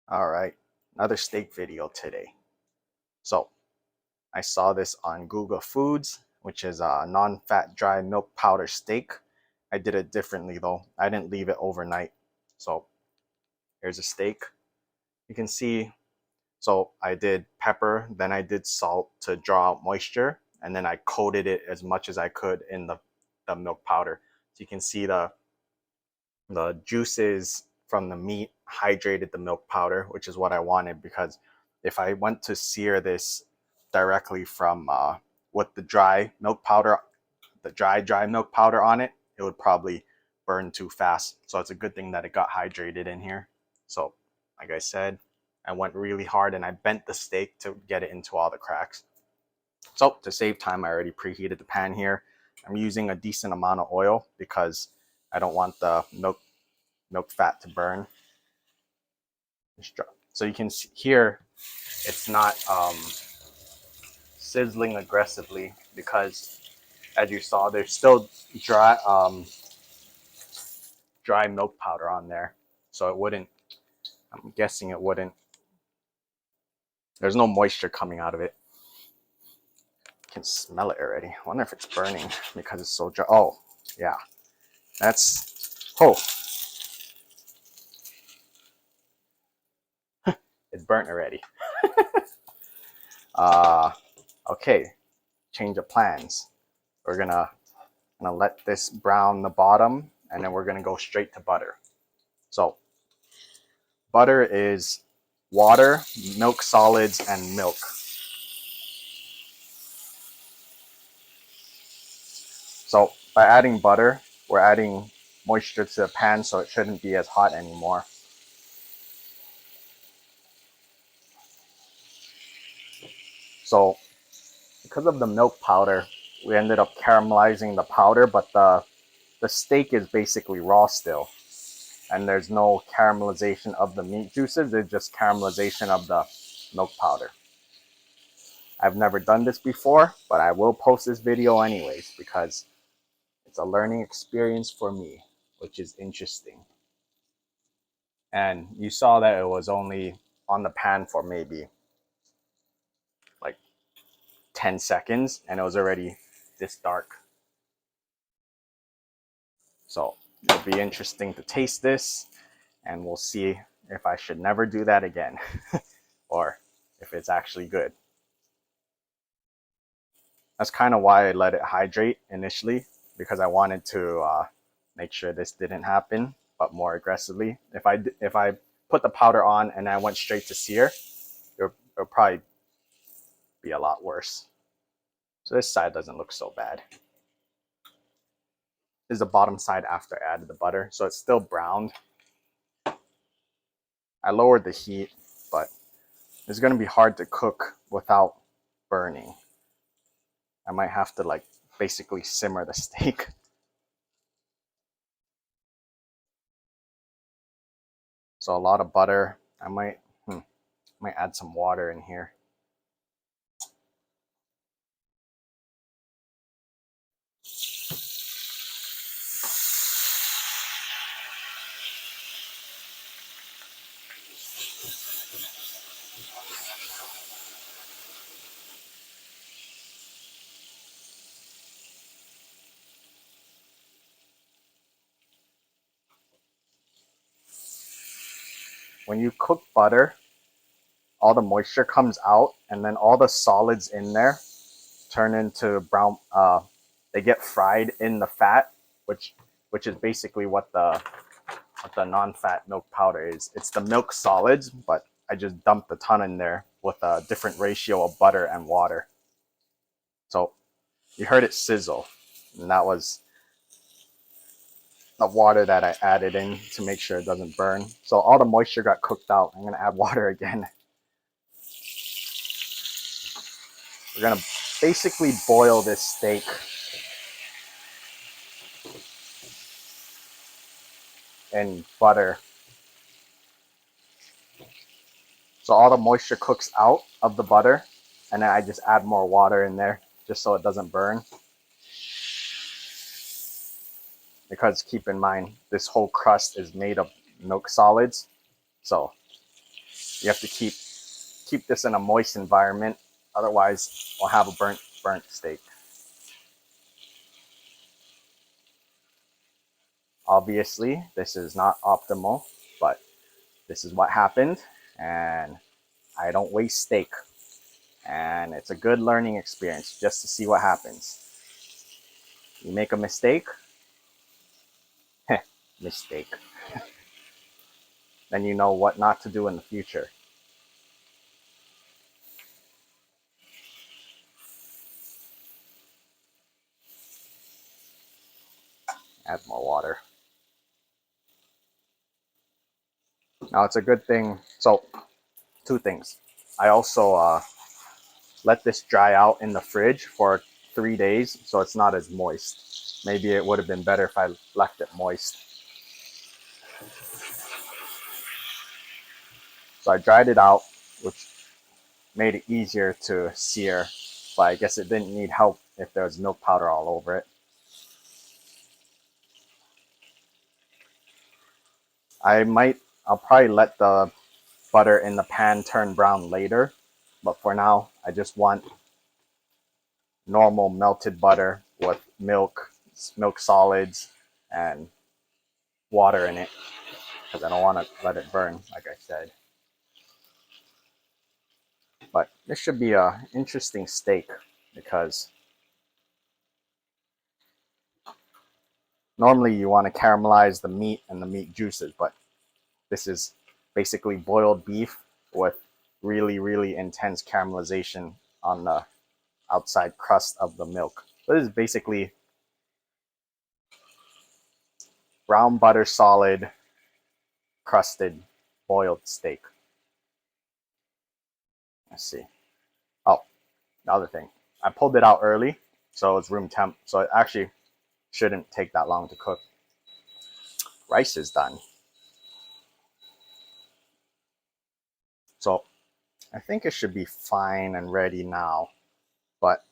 All right, another steak video today. So I saw this on Guga Foods, which is a non-fat dry milk powder steak. I did it differently though. I didn't leave it overnight. So here's a steak. You can see, so I did pepper, then I did salt to draw out moisture, and then I coated it as much as I could in the milk powder. So you can see the juices from the meat hydrated the milk powder, which is what I wanted, because if I went to sear this directly from with the dry milk powder, the dry milk powder on it, it would probably burn too fast. So it's a good thing that it got hydrated in here. So like I said, I went really hard and I bent the steak to get it into all the cracks. So to save time, I already preheated the pan here. I'm using a decent amount of oil because I don't want the milk fat to burn. So you can see here, it's not sizzling aggressively because, as you saw, there's still dry milk powder on there. So it wouldn't, I'm guessing it wouldn't, there's no moisture coming out of it. You can smell it already. I wonder if it's burning because it's so dry. Oh, yeah. Oh, it's burnt already. Okay, change of plans. We're gonna let this brown the bottom, and then we're gonna go straight to butter. So butter is water, milk solids, and milk. So by adding butter, we're adding moisture to the pan, so it shouldn't be as hot anymore. So because of the milk powder, we ended up caramelizing the powder, but the steak is basically raw still. And there's no caramelization of the meat juices, there's just caramelization of the milk powder. I've never done this before, but I will post this video anyways because it's a learning experience for me, which is interesting. And you saw that it was only on the pan for maybe like 10 seconds and it was already this dark. So it'll be interesting to taste this and we'll see if I should never do that again or if it's actually good. That's kind of why I let it hydrate initially, because I wanted to make sure this didn't happen, but more aggressively. If I put the powder on and I went straight to sear, it'll probably be a lot worse. So this side doesn't look so bad. This is the bottom side after I added the butter, so it's still browned. I lowered the heat, but it's gonna be hard to cook without burning. I might have to like basically simmer the steak. So a lot of butter. I might add some water in here. When you cook butter, all the moisture comes out and then all the solids in there turn into brown, they get fried in the fat, which is basically what the non-fat milk powder is. It's the milk solids, but I just dumped a ton in there with a different ratio of butter and water. So you heard it sizzle, and that was the water that I added in to make sure it doesn't burn. So all the moisture got cooked out. I'm gonna add water again. We're gonna basically boil this steak in butter. So all the moisture cooks out of the butter, and then I just add more water in there just so it doesn't burn. Because keep in mind, this whole crust is made of milk solids. So You have to keep this in a moist environment, otherwise we'll have a burnt steak. Obviously, this is not optimal, but this is what happened, and I don't waste steak. And it's a good learning experience just to see what happens. You make a mistake, mistake, then you know what not to do in the future. Add more water. Now it's a good thing. So, two things. I also let this dry out in the fridge for 3 days, so it's not as moist. Maybe it would have been better if I left it moist. So I dried it out, which made it easier to sear, but I guess it didn't need help if there was milk powder all over it. I'll probably let the butter in the pan turn brown later, but for now, I just want normal melted butter with milk solids, and water in it, because I don't want to let it burn, like I said. But this should be an interesting steak, because normally you want to caramelize the meat and the meat juices, but this is basically boiled beef with really, really intense caramelization on the outside crust of the milk. So this is basically brown butter solid crusted boiled steak. Let's see. Oh, the other thing. I pulled it out early, so it's room temp. So it actually shouldn't take that long to cook. Rice is done. So I think it should be fine and ready now. But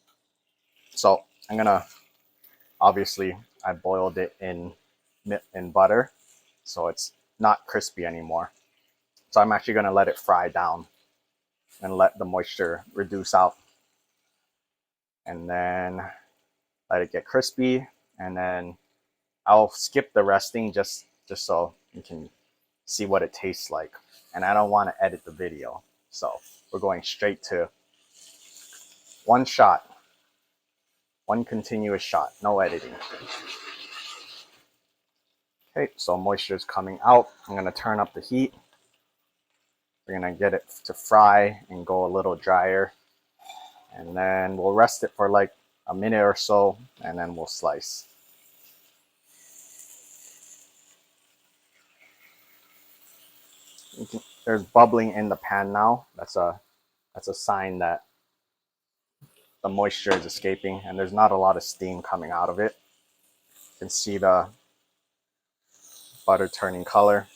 so I'm gonna, obviously I boiled it in butter, so it's not crispy anymore. So I'm actually gonna let it fry down and let the moisture reduce out, and then let it get crispy, and then I'll skip the resting just so you can see what it tastes like. And I don't want to edit the video, so we're going straight to one shot, one continuous shot, no editing. Okay, so moisture is coming out. I'm gonna turn up the heat. We're gonna get it to fry and go a little drier, and then we'll rest it for like a minute or so, and then we'll slice. There's bubbling in the pan now. That's a sign that the moisture is escaping, and there's not a lot of steam coming out of it. You can see the butter turning color.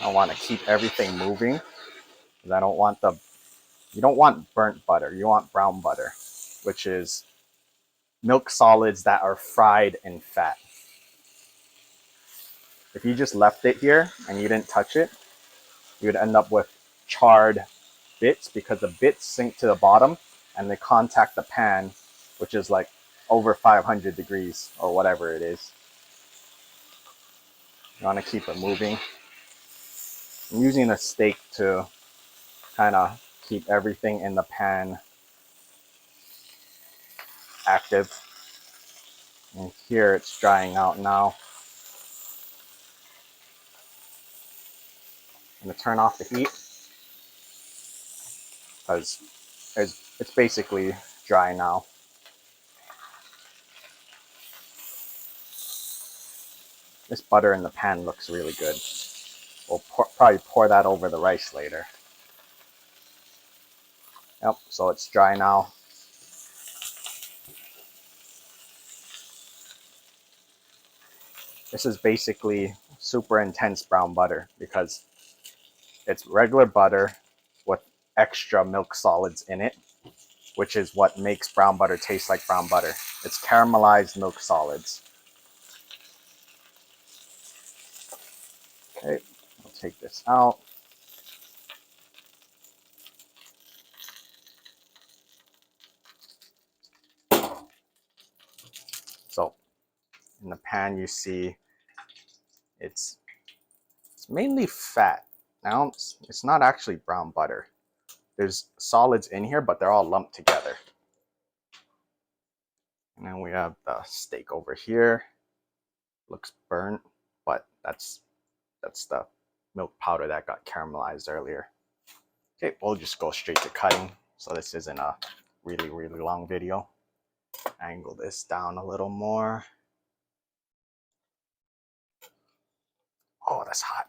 I want to keep everything moving, because I don't want you don't want burnt butter. You want brown butter, which is milk solids that are fried in fat. If you just left it here and you didn't touch it, you would end up with charred bits, because the bits sink to the bottom and they contact the pan, which is like over 500 degrees or whatever it is. You want to keep it moving. I'm using a steak to kind of keep everything in the pan active. And here it's drying out now. I'm going to turn off the heat, because it's basically dry now. This butter in the pan looks really good. We'll probably pour that over the rice later. Yep, so it's dry now. This is basically super intense brown butter, because it's regular butter with extra milk solids in it, which is what makes brown butter taste like brown butter. It's caramelized milk solids. Okay, I'll take this out. So in the pan, you see it's mainly fat. Now it's not actually brown butter. There's solids in here, but they're all lumped together. And then we have the steak over here. Looks burnt, but that's the milk powder that got caramelized earlier. Okay, we'll just go straight to cutting. So this isn't a really long video. Angle this down a little more. Oh, that's hot.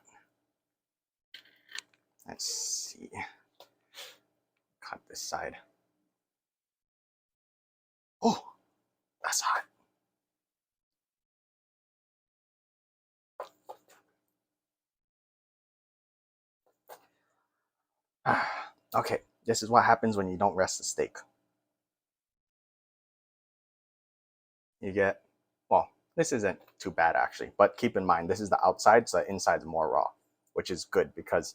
Let's see. Cut this side. Oh, that's hot. Okay, this is what happens when you don't rest the steak. You get, well, this isn't too bad actually, but keep in mind, this is the outside, so the inside's more raw, which is good because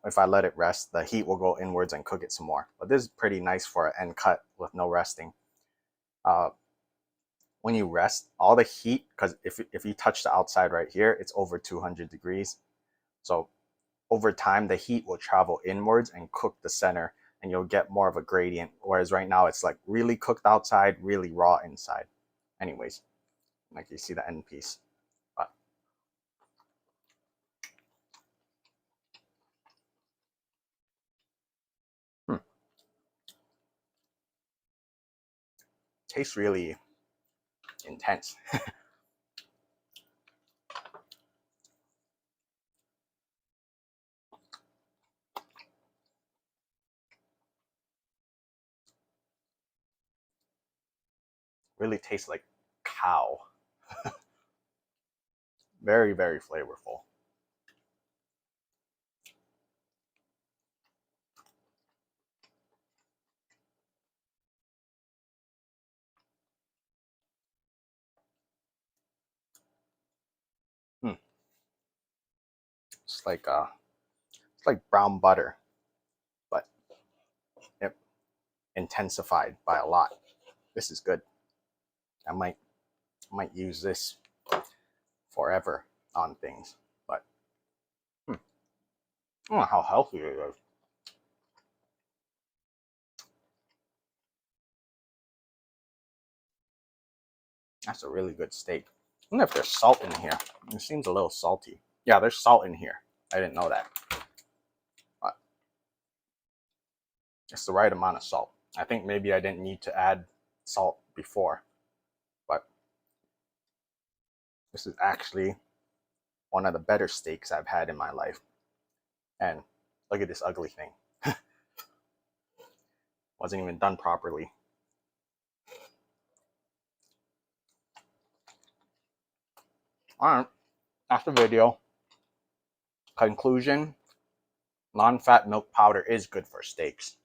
if I let it rest, the heat will go inwards and cook it some more. But this is pretty nice for an end cut with no resting. When you rest, all the heat, because if you touch the outside right here, it's over 200 degrees. So over time, the heat will travel inwards and cook the center, and you'll get more of a gradient. Whereas right now, it's like really cooked outside, really raw inside. Anyways, like you see the end piece. But tastes really intense. Really tastes like cow. Very flavorful. Hmm. It's like brown butter, but it intensified by a lot. This is good. I might use this forever on things, but I don't know how healthy it is. That's a really good steak. I wonder if there's salt in here. It seems a little salty. Yeah, there's salt in here. I didn't know that. But it's the right amount of salt. I think maybe I didn't need to add salt before, but this is actually one of the better steaks I've had in my life. And look at this ugly thing. Wasn't even done properly. Alright, that's the video. Conclusion, non-fat milk powder is good for steaks.